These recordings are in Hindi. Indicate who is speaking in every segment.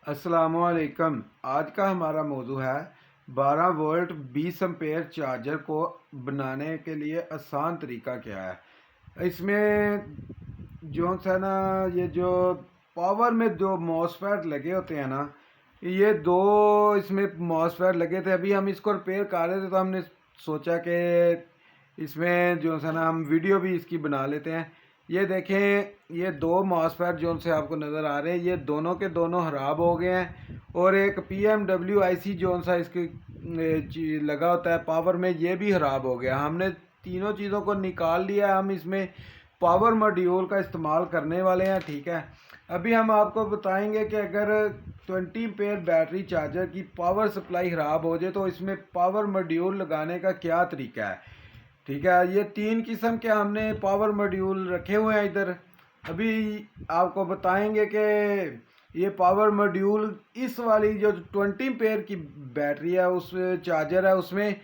Speaker 1: अस्सलामुअलैकुम। आज का हमारा मौजू है 12 वोल्ट 20 एम्पेयर चार्जर को बनाने के लिए आसान तरीका क्या है। इसमें जो सा ना ये जो पावर में दो मॉसफेट लगे होते हैं ना, ये दो इसमें मॉसफेट लगे थे। अभी हम इसको रिपेयर कर रहे थे तो हमने सोचा कि इसमें जो सा ना हम वीडियो भी इसकी बना लेते हैं। ये देखें, ये दो मॉसफेट जो से आपको नज़र आ रहे हैं, ये दोनों के दोनों ख़राब हो गए हैं। और एक PMWIC जो सा इसके लगा होता है पावर में, ये भी ख़राब हो गया। हमने तीनों चीज़ों को निकाल लिया। हम इसमें पावर मॉड्यूल का इस्तेमाल करने वाले हैं, ठीक है। अभी हम आपको बताएंगे कि अगर 20 एम्पेयर बैटरी चार्जर की पावर सप्लाई ख़राब हो जाए तो इसमें पावर मॉड्यूल लगाने का क्या तरीका है, ठीक है। ये तीन किस्म के हमने पावर मॉड्यूल रखे हुए हैं इधर। अभी आपको बताएंगे कि ये पावर मॉड्यूल इस वाली जो 20 एम्पेयर की बैटरी है, उस चार्जर है, उसमें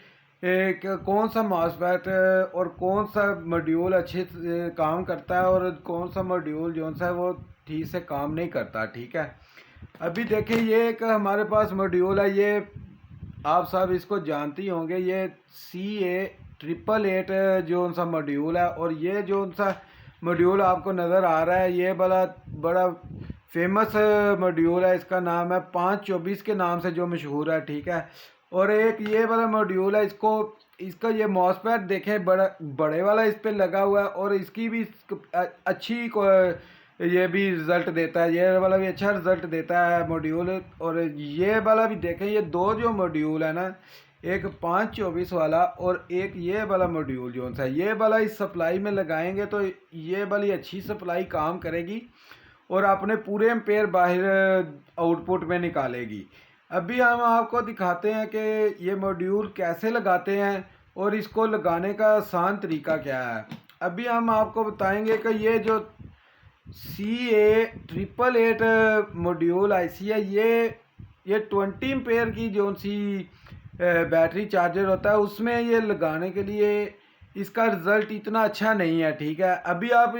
Speaker 1: एक कौन सा मॉसफेट और कौन सा मॉड्यूल अच्छे से काम करता है और कौन सा मॉड्यूल जो सा है वो ठीक से काम नहीं करता, ठीक है। अभी देखिए, ये एक हमारे पास मॉड्यूल है, ये आप सब इसको जानते ही होंगे। ये CA888 जो सा मॉड्यूल है। और ये जो सा मॉड्यूल आपको नज़र आ रहा है, ये बड़ा बड़ा फेमस मॉड्यूल है। इसका नाम है 524 के नाम से जो मशहूर है, ठीक है। और एक ये वाला मॉड्यूल है, इसका ये मॉसफेट देखें, बड़े वाला इस पर लगा हुआ है और इसकी भी अच्छी ये भी रिज़ल्ट देता है। ये वाला भी अच्छा रिज़ल्ट देता है मॉड्यूल। और ये वाला भी देखें, ये दो जो मॉड्यूल है ना, एक 524 वाला और एक ये वाला मॉड्यूल जो सा, ये वाला इस सप्लाई में लगाएंगे तो ये वाली अच्छी सप्लाई काम करेगी और अपने पूरे एम्पेयर बाहर आउटपुट में निकालेगी। अभी हम आपको दिखाते हैं कि ये मॉड्यूल कैसे लगाते हैं और इसको लगाने का आसान तरीका क्या है। अभी हम आपको बताएंगे कि ये जो CA888 मॉड्यूल IC है, ये 20 एम्पेयर की जो सी बैटरी चार्जर होता है, उसमें ये लगाने के लिए इसका रिज़ल्ट इतना अच्छा नहीं है, ठीक है। अभी आप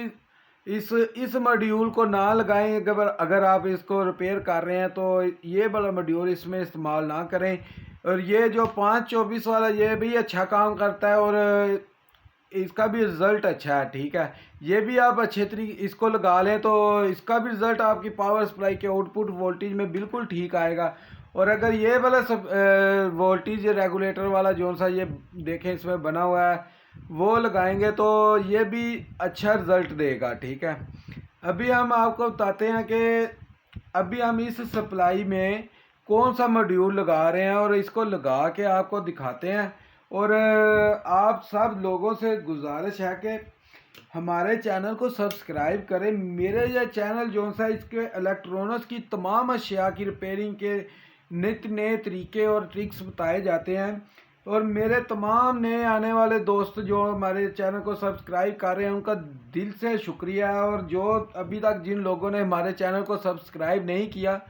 Speaker 1: इस मॉड्यूल को ना लगाएं। अगर आप इसको रिपेयर कर रहे हैं तो ये वाला मॉड्यूल इसमें इस्तेमाल ना करें। और ये जो 524 वाला, ये भी अच्छा काम करता है और इसका भी रिज़ल्ट अच्छा है, ठीक है। ये भी आप अच्छे तरीके इसको लगा लें तो इसका भी रिज़ल्ट आपकी पावर सप्लाई के आउटपुट वोल्टेज में बिल्कुल ठीक आएगा। और अगर ये वाला सब वोल्टेज रेगुलेटर वाला जो सा ये देखें इसमें बना हुआ है, वो लगाएंगे तो ये भी अच्छा रिज़ल्ट देगा, ठीक है। अभी हम आपको बताते हैं कि अभी हम इस सप्लाई में कौन सा मॉड्यूल लगा रहे हैं और इसको लगा के आपको दिखाते हैं। और आप सब लोगों से गुजारिश है कि हमारे चैनल को सब्सक्राइब करें। मेरे ये चैनल जो सा, इसके इलेक्ट्रॉनिक्स की तमाम अशिया की रिपेयरिंग के नित नए तरीके और ट्रिक्स बताए जाते हैं। और मेरे तमाम नए आने वाले दोस्त जो हमारे चैनल को सब्सक्राइब कर रहे हैं, उनका दिल से शुक्रिया है। और जो अभी तक जिन लोगों ने हमारे चैनल को सब्सक्राइब नहीं किया,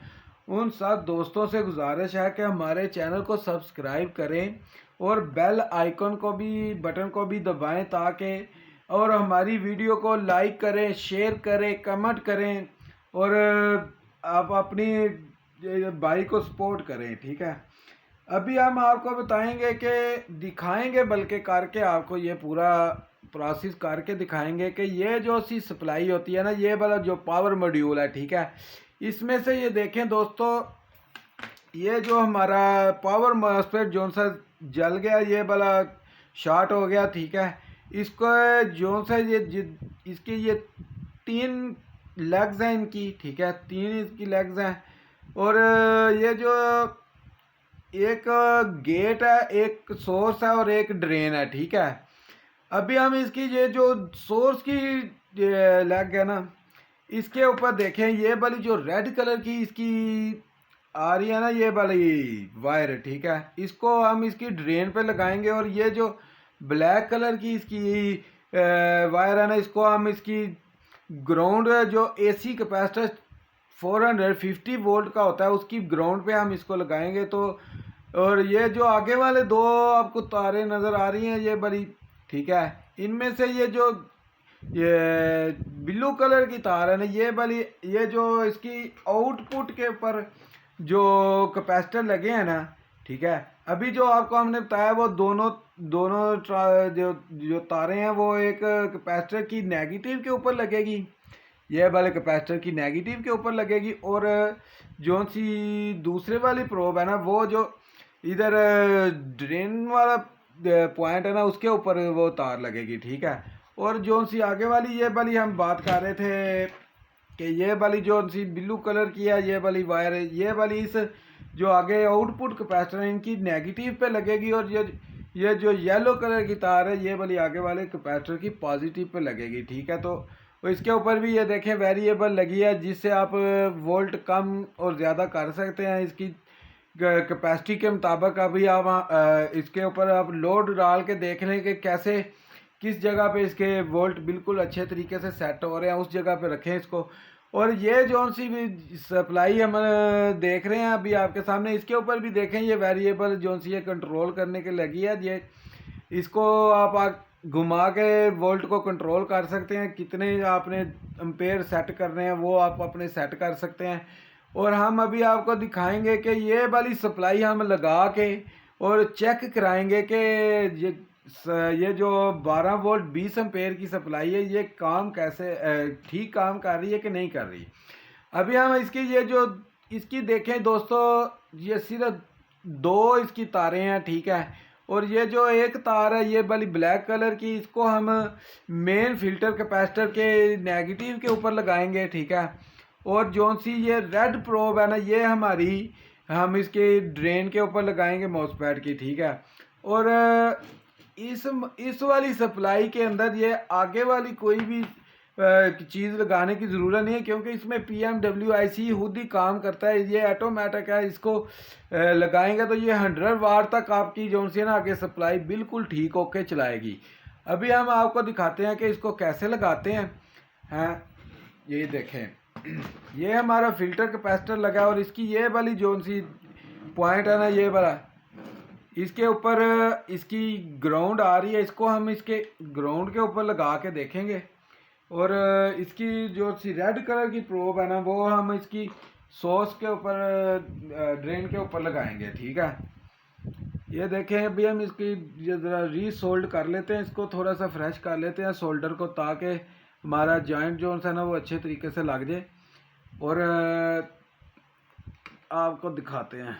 Speaker 1: उन सब दोस्तों से गुजारिश है कि हमारे चैनल को सब्सक्राइब करें और बेल आइकन को भी, बटन को भी दबाएं, ताकि और हमारी वीडियो को लाइक करें, शेयर करें, कमेंट करें और आप अपनी भाई को सपोर्ट करें, ठीक है। अभी हम आपको बताएंगे कि दिखाएंगे, बल्कि करके आपको ये पूरा प्रोसेस करके दिखाएंगे कि ये जो सी सप्लाई होती है ना, ये वाला जो पावर मॉड्यूल है, ठीक है। इसमें से ये देखें दोस्तों, ये जो हमारा पावर मॉसफेट जो सा जल गया, ये वाला शॉर्ट हो गया, ठीक है। इसको जो सा इसके ये 3 लेग्स हैं इनकी, ठीक है, 3 इसकी लेग्स हैं। और ये जो एक गेट है, एक सोर्स है और एक ड्रेन है, ठीक है। अभी हम इसकी ये जो सोर्स की लेग है ना, इसके ऊपर देखें, ये वाली जो रेड कलर की इसकी आ रही है ना, ये वाली वायर, ठीक है, इसको हम इसकी ड्रेन पे लगाएंगे। और ये जो ब्लैक कलर की इसकी वायर है ना, इसको हम इसकी ग्राउंड जो AC कैपेसिटर 450 वोल्ट का होता है, उसकी ग्राउंड पे हम इसको लगाएंगे। तो और ये जो आगे वाले दो आपको तारें नज़र आ रही हैं, ये बड़ी, ठीक है, इनमें से ये ब्लू कलर की तार है ना, ये वाली, ये जो इसकी आउटपुट के ऊपर जो कैपेसिटर लगे हैं ना, ठीक है, अभी जो आपको हमने बताया वो दोनों दोनों जो जो तारें हैं वो एक कैपेसिटर की नेगेटिव के ऊपर लगेगी, ये वाले कैपेसिटर की नेगेटिव के ऊपर लगेगी, और जो सी दूसरे वाली प्रोब है ना वो जो इधर ड्रेन वाला पॉइंट है ना उसके ऊपर वो तार लगेगी, ठीक है। और जो सी आगे वाली ये वाली हम बात कर रहे थे कि ये वाली जो सी ब्लू कलर की है ये वाली वायर है, ये वाली इस जो आगे आउटपुट कैपेसिटर है इनकी नेगेटिव पे लगेगी, और ये जो येलो कलर की तार है ये वाली आगे वाले कैपेसिटर की पॉजिटिव पे लगेगी, ठीक है। तो इसके ऊपर भी ये देखें वेरिएबल लगी है जिससे आप वोल्ट कम और ज़्यादा कर सकते हैं इसकी कैपेसिटी के मुताबिक। अभी आप इसके ऊपर आप लोड डाल के देख लें कि कैसे किस जगह पे इसके वोल्ट बिल्कुल अच्छे तरीके से सेट हो रहे हैं, उस जगह पे रखें इसको। और ये जो सी भी सप्लाई हम देख रहे हैं अभी आपके सामने, इसके ऊपर भी देखें ये वेरिएबल जो सी ये कंट्रोल करने के लगी है, ये इसको आप घुमा के वोल्ट को कंट्रोल कर सकते हैं, कितने आपने एम्पेयर सेट करने हैं वो आप अपने सेट कर सकते हैं। और हम अभी आपको दिखाएंगे कि ये वाली सप्लाई हम लगा के और चेक कराएंगे कि ये जो 12 वोल्ट 20 एम्पेयर की सप्लाई है ये काम कैसे ठीक काम कर रही है कि नहीं कर रही। अभी हम इसकी ये जो इसकी देखें दोस्तों, ये सिर्फ दो इसकी तारें हैं, ठीक है। और ये जो एक तार है ये वाली ब्लैक कलर की, इसको हम मेन फिल्टर कैपेसिटर के नेगेटिव के ऊपर लगाएंगे, ठीक है। और जो सी ये रेड प्रोब है ना ये हमारी हम इसके ड्रेन के ऊपर लगाएंगे मॉसफेट की, ठीक है। और इस वाली सप्लाई के अंदर ये आगे वाली कोई भी चीज़ लगाने की ज़रूरत नहीं है, क्योंकि इसमें PMWIC खुद ही काम करता है, ये ऑटोमेटिक है। इसको लगाएंगे तो ये 100 वाट तक आपकी जो सी ना आगे सप्लाई बिल्कुल ठीक होके चलाएगी। अभी हम आपको दिखाते हैं कि इसको कैसे लगाते हैं। ये देखें ये हमारा फिल्टर कैपेसिटर लगा और इसकी ये वाली जो सी पॉइंट है ना ये वाला, इसके ऊपर इसकी ग्राउंड आ रही है, इसको हम इसके ग्राउंड के ऊपर लगा के देखेंगे। और इसकी जो सी रेड कलर की प्रोब है ना वो हम इसकी सोर्स के ऊपर ड्रेन के ऊपर लगाएंगे, ठीक है। ये देखें अभी हम इसकी ज़रा रीसोल्ड कर लेते हैं, इसको थोड़ा सा फ्रेश कर लेते हैं सोल्डर को, ताकि हमारा जॉइंट जो है ना वो अच्छे तरीके से लग जाए। और आपको दिखाते हैं।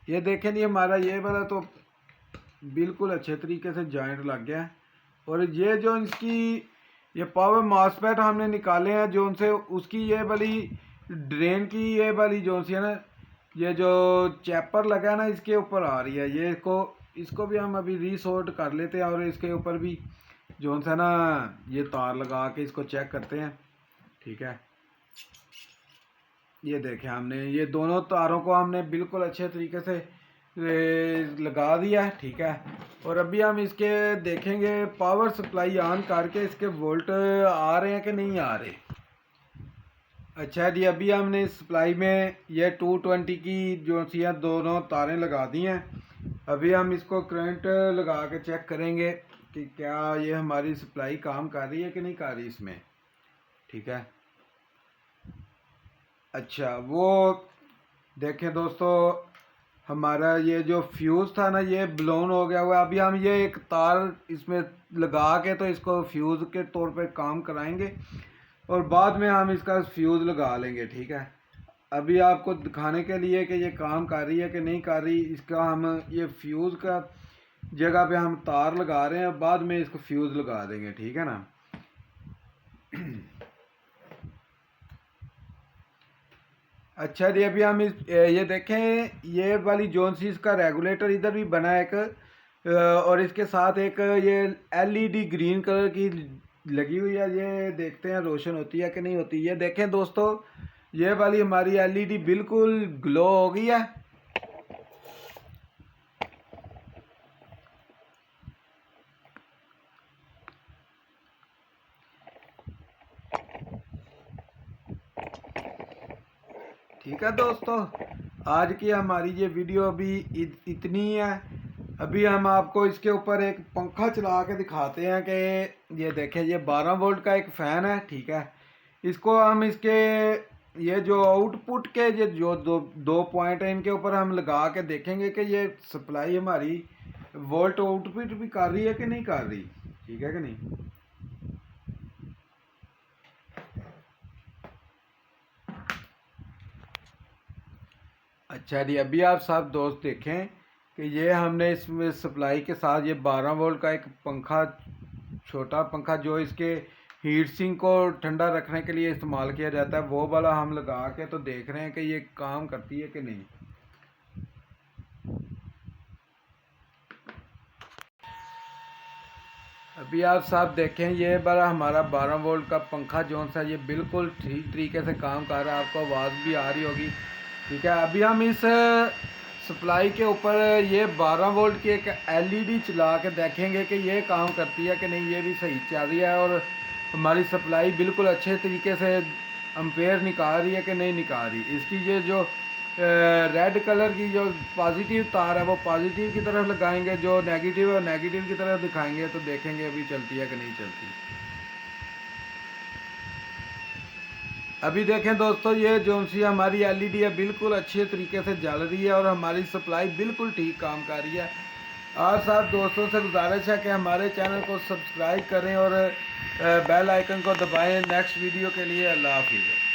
Speaker 1: ये देखें नहीं हमारा ये वाला तो बिल्कुल अच्छे तरीके से जॉइंट लग गया है। और ये जो इसकी ये पावर मॉसफेट हमने निकाले हैं जो उनसे उसकी ये वाली ड्रेन की ये वाली जो सी है ना ये जो चैपर लगा है ना इसके ऊपर आ रही है, ये इसको भी हम अभी रीसोर्ट कर लेते हैं। और इसके ऊपर भी जो सा ना ये तार लगा के इसको चेक करते हैं, ठीक है। ये देखें हमने ये दोनों तारों को हमने बिल्कुल अच्छे तरीके से लगा दिया है, ठीक है। और अभी हम इसके देखेंगे पावर सप्लाई ऑन करके इसके वोल्ट आ रहे हैं कि नहीं आ रहे। अच्छा जी, अभी हमने सप्लाई में ये 220 की जो सी है दोनों तारें लगा दी हैं। अभी हम इसको करंट लगा के चेक करेंगे कि क्या ये हमारी सप्लाई काम कर रही है कि नहीं कर रही इसमें, ठीक है। अच्छा वो देखें दोस्तों हमारा ये जो फ्यूज़ था ना ये ब्लोन हो गया हुआ है। अभी हम ये एक तार इसमें लगा के तो इसको फ्यूज़ के तौर पे काम कराएंगे और बाद में हम इसका फ्यूज़ लगा लेंगे, ठीक है। अभी आपको दिखाने के लिए कि ये काम कर रही है कि नहीं कर रही, इसका हम ये फ्यूज़ का जगह पे हम तार लगा रहे हैं, बाद में इसको फ्यूज़ लगा देंगे, ठीक है ना। अच्छा जी, अभी हम ये देखें ये वाली जोन सी इसका रेगुलेटर इधर भी बना है एक, और इसके साथ एक ये LED ग्रीन कलर की लगी हुई है। ये देखते हैं रोशन होती है कि नहीं होती। ये देखें दोस्तों ये वाली हमारी LED बिल्कुल ग्लो हो गई है। ठीक है दोस्तों, आज की हमारी ये वीडियो अभी इतनी है। अभी हम आपको इसके ऊपर एक पंखा चला के दिखाते हैं कि ये देखें, ये 12 वोल्ट का एक फ़ैन है, ठीक है। इसको हम इसके ये जो आउटपुट के ये जो दो पॉइंट है, इनके ऊपर हम लगा के देखेंगे कि ये सप्लाई हमारी वोल्ट आउटपुट भी कर रही है कि नहीं कर रही, ठीक है कि नहीं। अच्छा जी, अभी आप सब दोस्त देखें कि ये हमने इसमें सप्लाई के साथ ये 12 वोल्ट का एक पंखा, छोटा पंखा जो इसके हीट सिंक को ठंडा रखने के लिए इस्तेमाल किया जाता है, वो वाला हम लगा के तो देख रहे हैं कि ये काम करती है कि नहीं। अभी आप साहब देखें, ये वाला हमारा 12 वोल्ट का पंखा जो सा ये बिल्कुल ठीक तरीके से काम कर रहा है, आपको आवाज़ भी आ रही होगी, ठीक है। अभी हम इस सप्लाई के ऊपर ये 12 वोल्ट की एक एलईडी चला के देखेंगे कि ये काम करती है कि नहीं, ये भी सही चल रही है और हमारी सप्लाई बिल्कुल अच्छे तरीके से एम्पेयर निकाल रही है कि नहीं निकाल रही। इसकी ये जो रेड कलर की जो पॉजिटिव तार है वो पॉजिटिव की तरफ लगाएंगे, जो नेगेटिव है नेगेटिव की तरफ दिखाएंगे, तो देखेंगे अभी चलती है कि नहीं चलती। अभी देखें दोस्तों, ये जो सी हमारी एलईडी है बिल्कुल अच्छे तरीके से जल रही है और हमारी सप्लाई बिल्कुल ठीक काम कर रही है। और साथ दोस्तों से गुजारिश है कि हमारे चैनल को सब्सक्राइब करें और बेल आइकन को दबाएं नेक्स्ट वीडियो के लिए। अल्लाह हाफिज़।